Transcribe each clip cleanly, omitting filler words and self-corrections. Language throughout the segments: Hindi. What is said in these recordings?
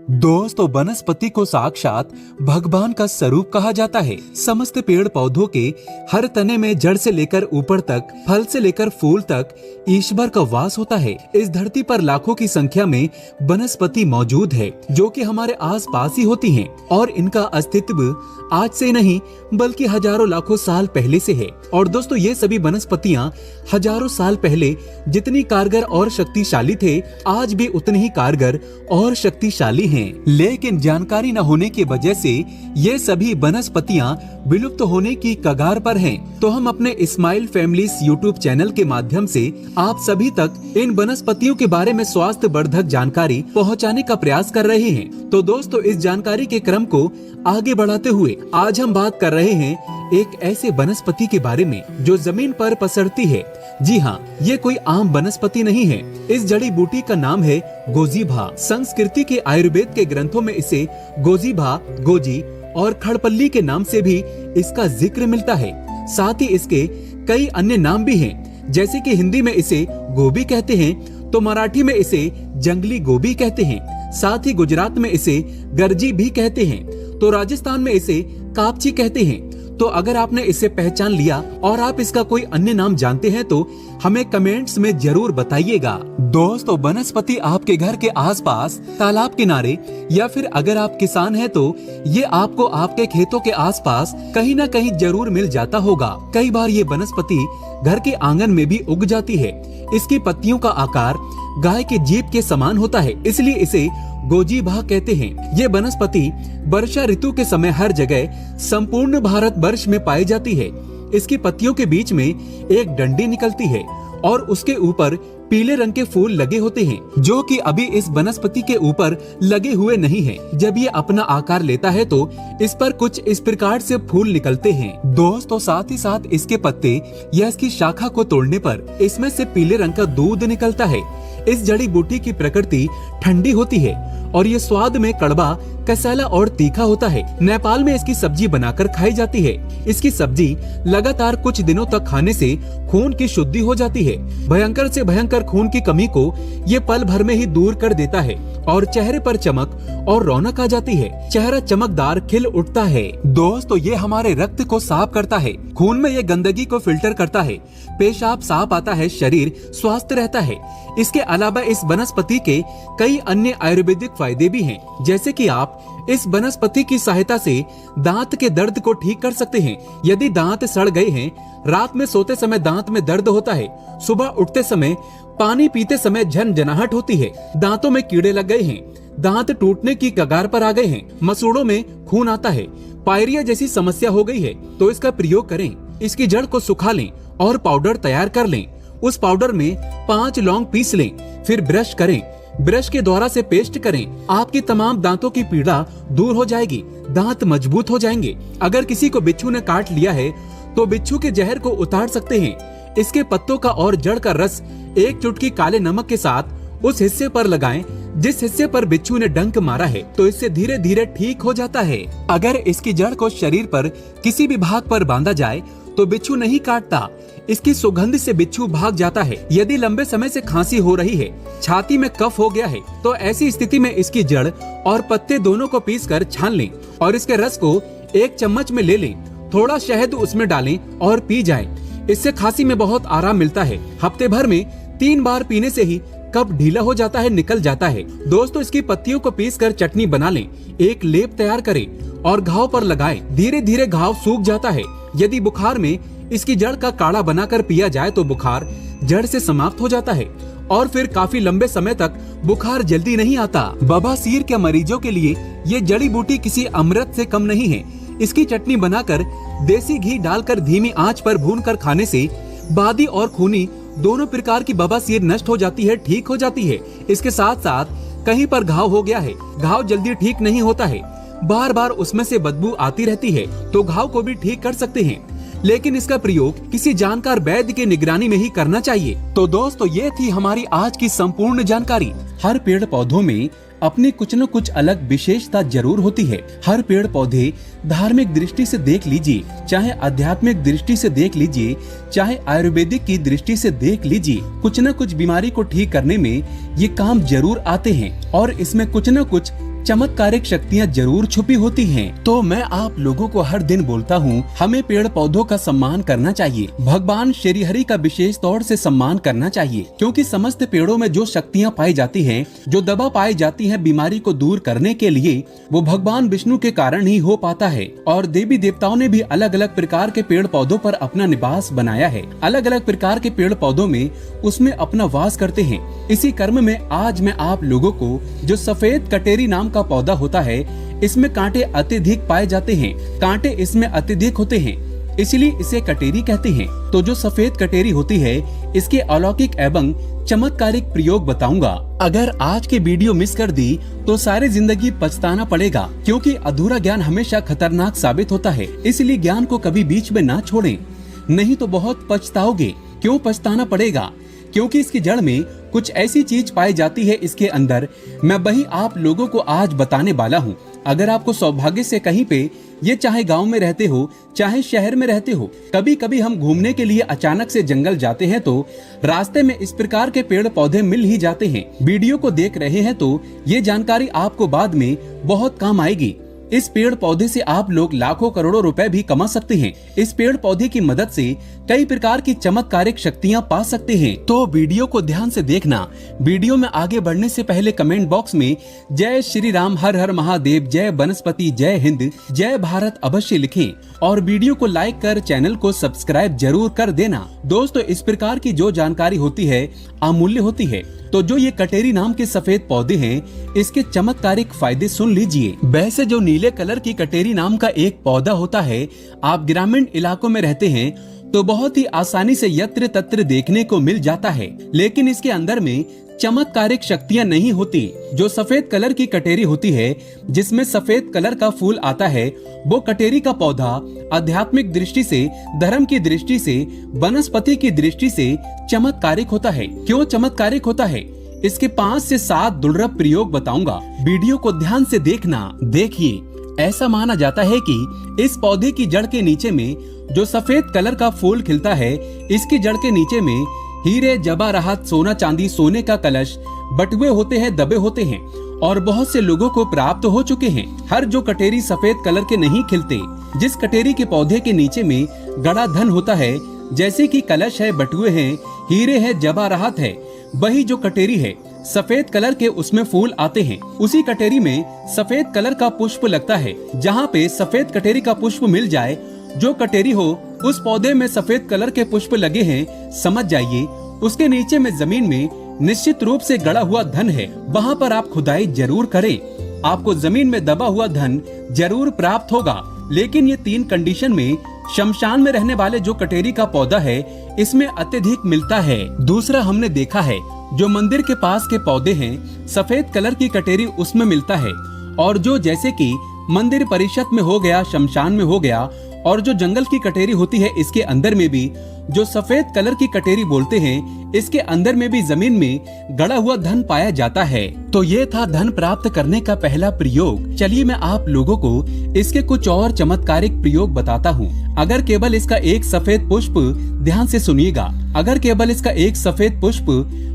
दोस्तों, वनस्पति को साक्षात भगवान का स्वरूप कहा जाता है। समस्त पेड़ पौधों के हर तने में जड़ से लेकर ऊपर तक, फल से लेकर फूल तक ईश्वर का वास होता है। इस धरती पर लाखों की संख्या में वनस्पति मौजूद है, जो कि हमारे आस पास ही होती हैं, और इनका अस्तित्व आज से नहीं बल्कि हजारों लाखों साल पहले से है। और दोस्तों, ये सभी वनस्पतियां हजारों साल पहले जितनी कारगर और शक्तिशाली थे, आज भी उतनी ही कारगर और शक्तिशाली हैं। लेकिन जानकारी न होने की वजह से ये सभी वनस्पतियां विलुप्त होने की कगार पर हैं। तो हम अपने स्माइल फैमिलीज यूट्यूब चैनल के माध्यम से आप सभी तक इन वनस्पतियों के बारे में स्वास्थ्य वर्धक जानकारी पहुंचाने का प्रयास कर रहे हैं। तो दोस्तों, इस जानकारी के क्रम को आगे बढ़ाते हुए आज हम बात कर रहे हैं एक ऐसे वनस्पति के बारे में जो जमीन पर पसरती है। जी हाँ, ये कोई आम वनस्पति नहीं है। इस जड़ी बूटी का नाम है गोजीभा। संस्कृति के आयुर्वेद के ग्रंथों में इसे गोजीभा, गोजी और खड़पल्ली के नाम से भी इसका जिक्र मिलता है। साथ ही इसके कई अन्य नाम भी हैं, जैसे कि हिंदी में इसे गोभी कहते हैं, तो मराठी में इसे जंगली गोभी कहते हैं। साथ ही गुजरात में इसे गर्जी भी कहते हैं, तो राजस्थान में इसे कापची कहते हैं। तो अगर आपने इसे पहचान लिया और आप इसका कोई अन्य नाम जानते हैं तो हमें कमेंट्स में जरूर बताइएगा। दोस्तों, वनस्पति आपके घर के आसपास, तालाब किनारे या फिर अगर आप किसान हैं तो ये आपको आपके खेतों के आसपास कहीं ना कहीं जरूर मिल जाता होगा। कई बार ये वनस्पति घर के आंगन में भी उग जाती है। इसकी पत्तियों का आकार गाय के जीभ के समान होता है, इसलिए इसे गोजीभा कहते हैं। ये वनस्पति वर्षा ऋतु के समय हर जगह संपूर्ण भारत वर्ष में पाई जाती है। इसकी पत्तियों के बीच में एक डंडी निकलती है और उसके ऊपर पीले रंग के फूल लगे होते हैं, जो कि अभी इस वनस्पति के ऊपर लगे हुए नहीं हैं। जब ये अपना आकार लेता है तो इस पर कुछ इस प्रकार से फूल निकलते हैं। दोस्तों, साथ ही साथ इसके पत्ते या इसकी शाखा को तोड़ने पर इसमें से पीले रंग का दूध निकलता है। इस जड़ी बूटी की प्रकृति ठंडी होती है और ये स्वाद में कड़वा, कसैला और तीखा होता है। नेपाल में इसकी सब्जी बनाकर खाई जाती है। इसकी सब्जी लगातार कुछ दिनों तक खाने से खून की शुद्धि हो जाती है। भयंकर से भयंकर खून की कमी को ये पल भर में ही दूर कर देता है और चेहरे पर चमक और रौनक आ जाती है। चेहरा चमकदार खिल उठता है। दोस्तों, ये हमारे रक्त को साफ करता है, खून में ये गंदगी को फिल्टर करता है, पेशाब साफ आता है, शरीर स्वस्थ रहता है। इसके अलावा इस वनस्पति के कई अन्य आयुर्वेदिक फायदे भी हैं, जैसे कि आप इस वनस्पति की सहायता से दांत के दर्द को ठीक कर सकते हैं। यदि दांत सड़ गए हैं, रात में सोते समय दांत में दर्द होता है, सुबह उठते समय, पानी पीते समय झनझनाहट होती है, दांतों में कीड़े लग गए हैं, दांत टूटने की कगार पर आ गए हैं, मसूड़ों में खून आता है, पायरिया जैसी समस्या हो गई है, तो इसका प्रयोग करें। इसकी जड़ को सुखा लें और पाउडर तैयार कर लें। उस पाउडर में 5 लौंग पीस लें, फिर ब्रश करें, ब्रश के द्वारा से पेस्ट करें। आपकी तमाम दांतों की पीड़ा दूर हो जाएगी, दांत मजबूत हो जाएंगे। अगर किसी को बिच्छू ने काट लिया है तो बिच्छू के जहर को उतार सकते हैं। इसके पत्तों का और जड़ का रस एक चुटकी काले नमक के साथ उस हिस्से पर लगाएं जिस हिस्से पर बिच्छू ने डंक मारा है, तो इससे धीरे धीरे ठीक हो जाता है। अगर इसकी जड़ को शरीर पर किसी भी भाग पर बांधा जाए तो बिच्छू नहीं काटता। इसकी सुगंध से बिच्छू भाग जाता है। यदि लंबे समय से खांसी हो रही है, छाती में कफ हो गया है, तो ऐसी स्थिति में इसकी जड़ और पत्ते दोनों को पीसकर छान लें और इसके रस को 1 चम्मच में ले लें। थोड़ा शहद उसमें डालें और पी जाएं। इससे खांसी में बहुत आराम मिलता है। हफ्ते भर में 3 बार पीने से ही कफ ढीला हो जाता है, निकल जाता है। दोस्तों, इसकी पत्तियों को पीसकर चटनी बना लें, एक लेप तैयार करें और घाव पर लगाएं। धीरे धीरे घाव सूख जाता है। यदि बुखार में इसकी जड़ का काढ़ा बनाकर पिया जाए तो बुखार जड़ से समाप्त हो जाता है और फिर काफी लंबे समय तक बुखार जल्दी नहीं आता। बवासीर के मरीजों के लिए ये जड़ी बूटी किसी अमृत से कम नहीं है। इसकी चटनी बनाकर देसी घी डालकर धीमी आंच पर भूनकर खाने से बादी और खूनी दोनों प्रकार की बवासीर नष्ट हो जाती है, ठीक हो जाती है। इसके साथ साथ कहीं पर घाव हो गया है, घाव जल्दी ठीक नहीं होता है, बार बार उसमें से बदबू आती रहती है, तो घाव को भी ठीक कर सकते हैं। लेकिन इसका प्रयोग किसी जानकार वैद्य की निगरानी में ही करना चाहिए। तो दोस्तों, ये थी हमारी आज की संपूर्ण जानकारी। हर पेड़ पौधों में अपनी कुछ न कुछ अलग विशेषता जरूर होती है। हर पेड़ पौधे धार्मिक दृष्टि से देख लीजिए, चाहे आध्यात्मिक दृष्टि से देख लीजिए, चाहे आयुर्वेदिक की दृष्टि से देख लीजिए, कुछ न कुछ बीमारी को ठीक करने में ये काम जरूर आते हैं और इसमें कुछ न कुछ चमत्कारिक शक्तियाँ जरूर छुपी होती हैं। तो मैं आप लोगों को हर दिन बोलता हूँ, हमें पेड़ पौधों का सम्मान करना चाहिए। भगवान श्री हरि का विशेष तौर से सम्मान करना चाहिए, क्योंकि समस्त पेड़ों में जो शक्तियाँ पाई जाती हैं, जो दवा पाई जाती है बीमारी को दूर करने के लिए, वो भगवान विष्णु के कारण ही हो पाता है। और देवी देवताओं ने भी अलग अलग प्रकार के पेड़ पौधों पर अपना निवास बनाया है। अलग अलग प्रकार के पेड़ पौधों में उसमें अपना वास करते हैं। इसी कर्म में आज मैं आप लोगों को जो सफेद कटेरी नाम का पौधा होता है, इसमें कांटे अत्यधिक पाए जाते हैं। कांटे इसमें अत्यधिक होते हैं, इसलिए इसे कटेरी कहते हैं। तो जो सफेद कटेरी होती है, इसके अलौकिक एवं चमत्कारिक प्रयोग बताऊंगा। अगर आज की वीडियो मिस कर दी तो सारी जिंदगी पछताना पड़ेगा, क्योंकि अधूरा ज्ञान हमेशा खतरनाक साबित होता है। इसलिए ज्ञान को कभी बीच में ना छोड़ें, नहीं तो बहुत पछताओगे। क्यों पछताना पड़ेगा? क्योंकि इसकी जड़ में कुछ ऐसी चीज पाई जाती है इसके अंदर, मैं वही आप लोगों को आज बताने वाला हूँ। अगर आपको सौभाग्य से कहीं पे, ये चाहे गांव में रहते हो चाहे शहर में रहते हो, कभी कभी हम घूमने के लिए अचानक से जंगल जाते हैं तो रास्ते में इस प्रकार के पेड़ पौधे मिल ही जाते हैं। वीडियो को देख रहे हैं तो ये जानकारी आपको बाद में बहुत काम आएगी। इस पेड़ पौधे से आप लोग लाखों करोड़ों रुपए भी कमा सकते हैं। इस पेड़ पौधे की मदद से कई प्रकार की चमत्कारिक शक्तियां पा सकते हैं। तो वीडियो को ध्यान से देखना। वीडियो में आगे बढ़ने से पहले कमेंट बॉक्स में जय श्री राम, हर हर महादेव, जय वनस्पति, जय हिंद, जय भारत अवश्य लिखें और वीडियो को लाइक कर चैनल को सब्सक्राइब जरूर कर देना। दोस्तों, इस प्रकार की जो जानकारी होती है अमूल्य होती है। तो जो ये कटेरी नाम के सफेद पौधे हैं, इसके चमत्कारिक फायदे सुन लीजिए। वैसे जो नीले कलर की कटेरी नाम का एक पौधा होता है, आप ग्रामीण इलाकों में रहते हैं तो बहुत ही आसानी से यत्र तत्र देखने को मिल जाता है, लेकिन इसके अंदर में चमत्कारिक शक्तियां नहीं होती। जो सफेद कलर की कटेरी होती है, जिसमें सफेद कलर का फूल आता है, वो कटेरी का पौधा आध्यात्मिक दृष्टि से, धर्म की दृष्टि से, वनस्पति की दृष्टि से चमत्कारिक होता है। क्यों चमत्कारिक होता है? इसके 5 से 7 दुर्लभ प्रयोग बताऊंगा। वीडियो को ध्यान से देखना। देखिए, ऐसा माना जाता है कि इस पौधे की जड़ के नीचे में जो सफेद कलर का फूल खिलता है, इसकी जड़ के नीचे में हीरे जवाहरात, सोना चांदी, सोने का कलश बटुए होते हैं, दबे होते हैं और बहुत से लोगों को प्राप्त हो चुके हैं। हर जो कटेरी सफेद कलर के नहीं खिलते। जिस कटेरी के पौधे के नीचे में गड़ा धन होता है, जैसे कि कलश है, बटुए हैं, हीरे है, जवाहरात है, वही जो कटेरी है सफेद कलर के, उसमें फूल आते हैं। उसी कटेरी में सफेद कलर का पुष्प लगता है। जहाँ पे सफेद कटेरी का पुष्प मिल जाए, जो कटेरी हो उस पौधे में सफेद कलर के पुष्प लगे हैं, समझ जाइए उसके नीचे में जमीन में निश्चित रूप से गड़ा हुआ धन है। वहाँ पर आप खुदाई जरूर करें, आपको जमीन में दबा हुआ धन जरूर प्राप्त होगा। लेकिन ये 3 कंडीशन में शमशान में रहने वाले जो कटेरी का पौधा है, इसमें अत्यधिक मिलता है। दूसरा हमने देखा है, जो मंदिर के पास के पौधे हैं, सफेद कलर की कटेरी उसमें मिलता है। और जो जैसे कि मंदिर परिषद में हो गया, शमशान में हो गया, और जो जंगल की कटेरी होती है, इसके अंदर में भी जो सफेद कलर की कटेरी बोलते हैं, इसके अंदर में भी जमीन में गड़ा हुआ धन पाया जाता है। तो ये था धन प्राप्त करने का पहला प्रयोग। चलिए मैं आप लोगों को इसके कुछ और चमत्कारिक प्रयोग बताता हूँ। अगर केवल इसका एक सफेद पुष्प, ध्यान से सुनिएगा, अगर केवल इसका एक सफेद पुष्प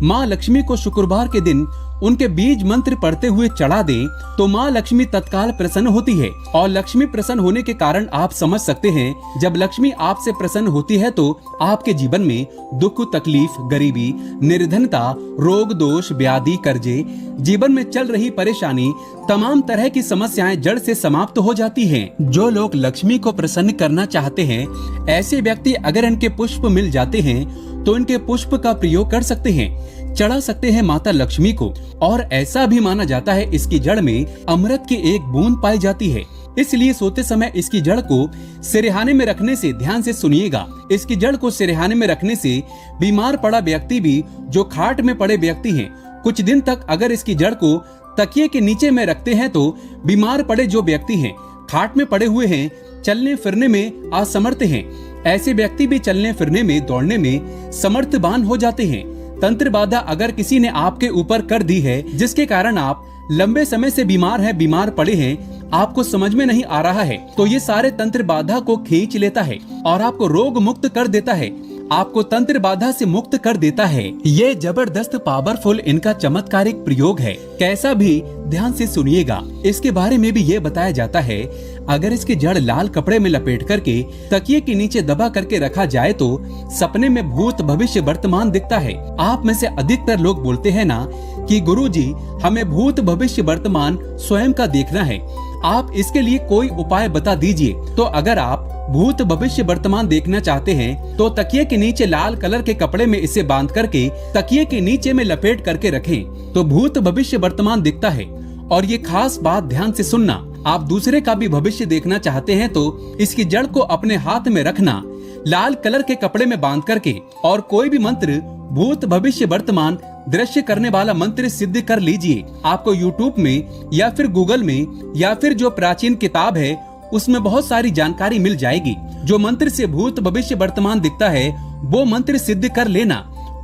माँ लक्ष्मी को शुक्रवार के दिन उनके बीज मंत्र पढ़ते हुए चढ़ा दें, तो माँ लक्ष्मी तत्काल प्रसन्न होती है। और लक्ष्मी प्रसन्न होने के कारण आप समझ सकते हैं, जब लक्ष्मी आपसे प्रसन्न होती है तो आपके जीवन में दुख, तकलीफ, गरीबी, निर्धनता, रोग, दोष, व्याधि, कर्जे, जीवन में चल रही परेशानी, तमाम तरह की समस्याएं जड़ से समाप्त हो जाती हैं। जो लोग लक्ष्मी को प्रसन्न करना चाहते हैं, ऐसे व्यक्ति अगर इनके पुष्प मिल जाते हैं तो इनके पुष्प का प्रयोग कर सकते हैं, चढ़ा सकते हैं माता लक्ष्मी को। और ऐसा भी माना जाता है इसकी जड़ में अमृत की एक बूंद पाई जाती है। इसलिए सोते समय इसकी जड़ को सिरहाने में रखने से, ध्यान से सुनिएगा, इसकी जड़ को सिरहाने में रखने से बीमार पड़ा व्यक्ति भी, जो खाट में पड़े व्यक्ति हैं, कुछ दिन तक अगर इसकी जड़ को तकिए के नीचे में रखते हैं तो बीमार पड़े जो व्यक्ति हैं, खाट में पड़े हुए हैं, चलने फिरने में असमर्थ हैं, ऐसे व्यक्ति भी चलने फिरने में, दौड़ने में समर्थवान हो जाते हैं। तंत्र बाधा अगर किसी ने आपके ऊपर कर दी है, जिसके कारण आप लंबे समय से बीमार हैं, बीमार पड़े हैं, आपको समझ में नहीं आ रहा है, तो ये सारे तंत्र बाधा को खींच लेता है और आपको रोग मुक्त कर देता है। आपको तंत्र बाधा से मुक्त कर देता है। ये जबरदस्त पावरफुल इनका चमत्कारिक प्रयोग है। कैसा भी ध्यान से सुनिएगा। इसके बारे में भी ये बताया जाता है, अगर इसकी जड़ लाल कपड़े में लपेट करके तकिए के नीचे दबा करके रखा जाए तो सपने में भूत भविष्य वर्तमान दिखता है। आप में से अधिकतर लोग बोलते हैं ना कि गुरुजी हमें भूत भविष्य वर्तमान स्वयं का देखना है, आप इसके लिए कोई उपाय बता दीजिए। तो अगर आप भूत भविष्य वर्तमान देखना चाहते हैं तो तकिए के नीचे लाल कलर के कपड़े में इसे बांध करके तकिए के नीचे में लपेट करके रखें तो भूत भविष्य वर्तमान दिखता है। और ये खास बात ध्यान से सुनना, आप दूसरे का भी भविष्य देखना चाहते हैं तो इसकी जड़ को अपने हाथ में रखना, लाल कलर के कपड़े में बांध करके, और कोई भी मंत्र भूत भविष्य वर्तमान दृश्य करने वाला मंत्र सिद्ध कर लीजिए। आपको YouTube में या फिर गूगल में या फिर जो प्राचीन किताब है उसमें बहुत सारी जानकारी मिल जाएगी। जो मंत्र से भूत भविष्य वर्तमान दिखता है वो मंत्र सिद्ध कर लेना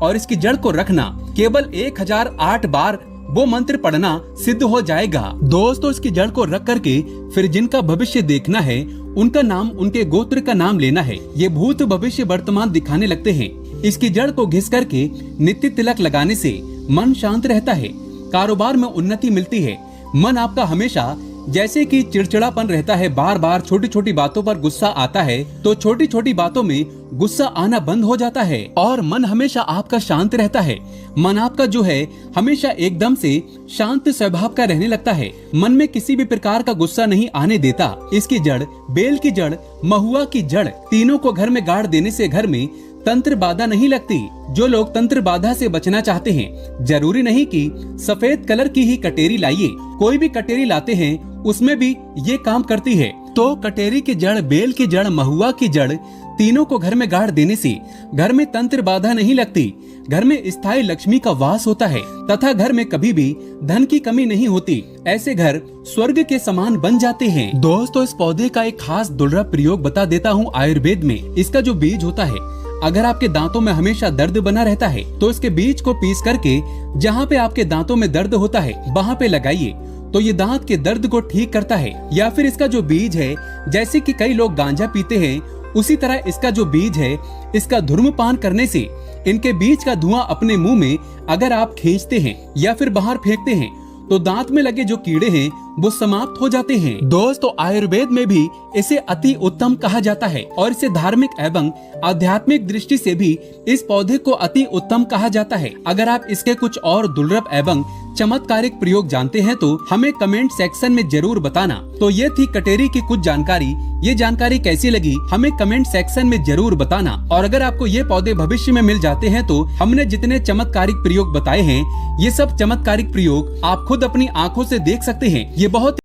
और इसकी जड़ को रखना। केवल 1008 बार वो मंत्र पढ़ना सिद्ध हो जाएगा। दोस्तों, इसकी जड़ को रख करके फिर जिनका भविष्य देखना है उनका नाम, उनके गोत्र का नाम लेना है। ये भूत भविष्य वर्तमान दिखाने लगते हैं। इसकी जड़ को घिस करके नित्य तिलक लगाने से मन शांत रहता है, कारोबार में उन्नति मिलती है। मन आपका हमेशा जैसे कि चिड़चिड़ापन रहता है, बार बार छोटी छोटी बातों पर गुस्सा आता है, तो छोटी छोटी बातों में गुस्सा आना बंद हो जाता है और मन हमेशा आपका शांत रहता है। मन आपका जो है हमेशा एकदम से शांत स्वभाव का रहने लगता है। मन में किसी भी प्रकार का गुस्सा नहीं आने देता। इसकी जड़, बेल की जड़, महुआ की जड़, तीनों को घर में गाड़ देने से घर में तंत्र बाधा नहीं लगती। जो लोग तंत्र बाधा से बचना चाहते हैं, जरूरी नहीं कि सफेद कलर की ही कटेरी लाइए, कोई भी कटेरी लाते हैं उसमें भी ये काम करती है। तो कटेरी की जड़, बेल की जड़, महुआ की जड़, तीनों को घर में गाड़ देने से घर में तंत्र बाधा नहीं लगती। घर में स्थायी लक्ष्मी का वास होता है तथा घर में कभी भी धन की कमी नहीं होती। ऐसे घर स्वर्ग के समान बन जाते हैं। दोस्तों, इस पौधे का एक खास दुर्लभ प्रयोग बता देता हूँ आयुर्वेद में। इसका जो बीज होता है, अगर आपके दांतों में हमेशा दर्द बना रहता है तो इसके बीज को पीस करके जहाँ पे आपके दांतों में दर्द होता है वहाँ पे लगाइए तो ये दांत के दर्द को ठीक करता है। या फिर इसका जो बीज है, जैसे कि कई लोग गांजा पीते हैं, उसी तरह इसका जो बीज है, इसका धूम्रपान करने से इनके बीज का धुआं अपने मुंह में अगर आप खींचते हैं या फिर बाहर फेंकते हैं तो दांत में लगे जो कीड़े हैं वो समाप्त हो जाते हैं। दोस्तों, आयुर्वेद में भी इसे अति उत्तम कहा जाता है और इसे धार्मिक एवं आध्यात्मिक दृष्टि से भी इस पौधे को अति उत्तम कहा जाता है। अगर आप इसके कुछ और दुर्लभ एवं चमत्कारिक प्रयोग जानते हैं तो हमें कमेंट सेक्शन में जरूर बताना। तो ये थी कटेरी की कुछ जानकारी। ये जानकारी कैसी लगी हमें कमेंट सेक्शन में जरूर बताना। और अगर आपको ये पौधे भविष्य में मिल जाते हैं तो हमने जितने चमत्कारिक प्रयोग बताए हैं, ये सब चमत्कारिक प्रयोग आप खुद अपनी आंखों से देख सकते हैं। ये बहुत